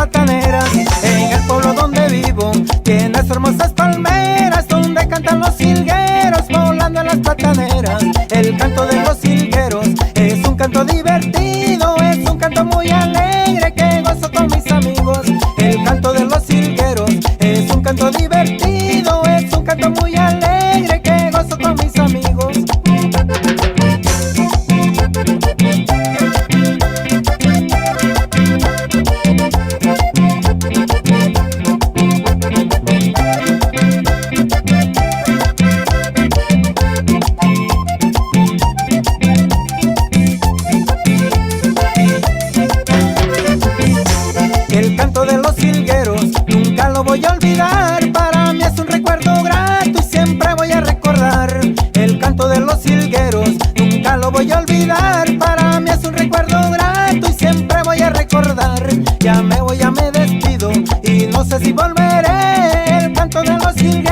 plataneras, en el pueblo donde vivo, tienes hermosas palmeras donde cantan los jilgueros volando en las plataneras. El canto de los jilgueros es un canto divertido, es un canto muy alegre que gozo con mis amigos. El canto de los jilgueros es un canto divertido, es un canto muy alegre que gozo con mis amigos. El canto de los jilgueros nunca lo voy a olvidar, para mí es un recuerdo grato y siempre voy a recordar. El canto de los jilgueros nunca lo voy a olvidar, para mí es un recuerdo grato y siempre voy a recordar. Ya me voy, ya me despido y no sé si volveré. El canto de los jilgueros